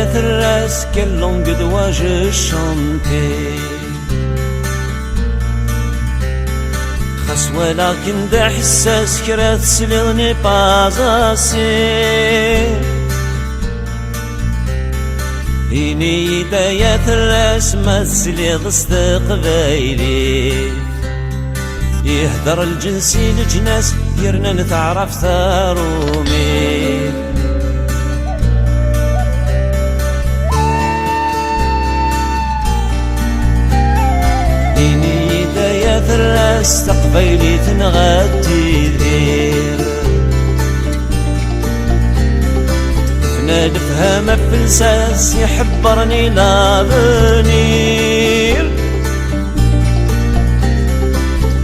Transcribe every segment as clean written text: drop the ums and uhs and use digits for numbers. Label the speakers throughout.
Speaker 1: بداية الراس quelle langue dois-je chanter خاص ولكن دا حساس كرا تسليغني بازاسي إني بداية الراس ما تسليغ استقبايلي يهدر الجنسي لجناس يرنا نتعرف ثارومي إني داية الراس تقبيلي تنغدي ذير فنا نفهم في الساس يحبرني لافنير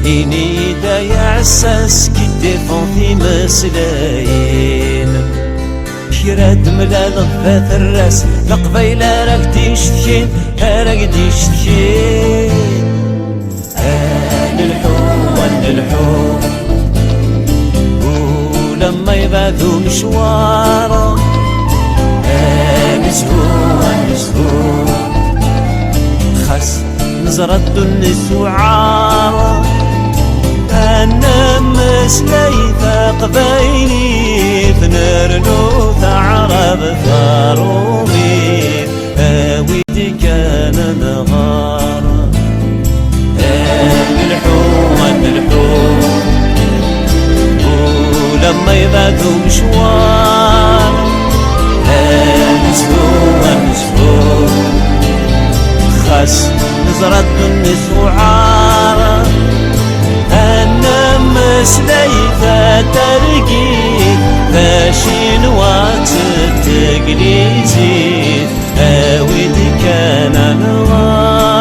Speaker 1: إني داية عساس كي ديفون في مسلايين كيراد ملال غفاث الراس لقبيلة راك ديشتكين راك ديشتكين الحو ولما يبعثوا مشوارا نسهو خاص نزرد النسوعارا أنا مسليثة قبيلي فنرنو تعرف ثارومي هاويتي كان نغارا الحو ولما يبعثوا مشوار نسهو خاص نزرد النسوعارا أنا مسليثة ترقيد فاشين واتتقليزي هاويد كان نغار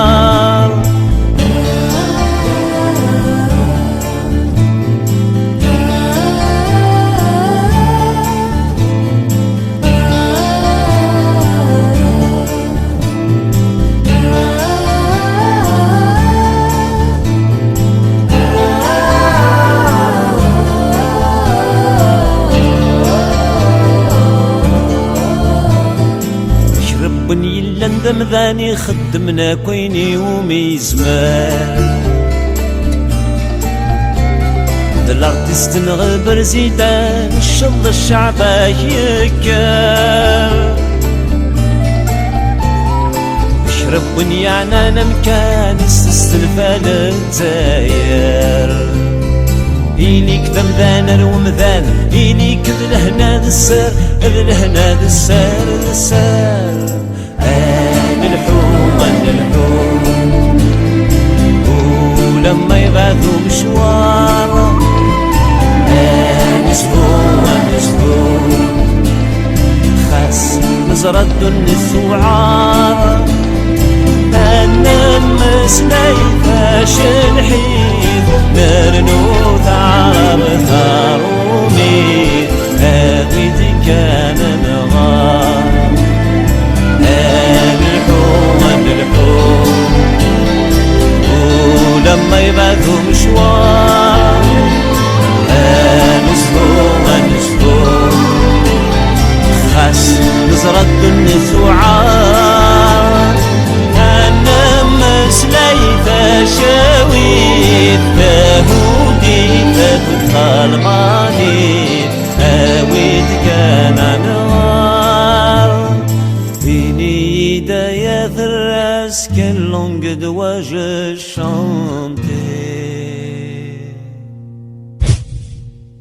Speaker 1: بني اللندم ذاني خدمنا كويني وميزمان الارتيست نغبر زيدان الشض الشعبا يكا شرب بني عنانا مكان استستلفا للزاير إليك ذمذان ومذان إليك ذلهنا ذسر ذلهنا ذسر ذسر الحو ولما يبعثوا مشوارا نسهو خاص نزرد النسوعارا أنا مسليثة شنحيد نرنو تعرف ثارومي هاويتي كان نغار ولما يبعثوا مشوار نسهو خاص نزرد النسوعار أنا مسليثة شاويت فهودي تدخل مالي هاويت كان نغار فيني داية الراس quelle langue dois-je chanter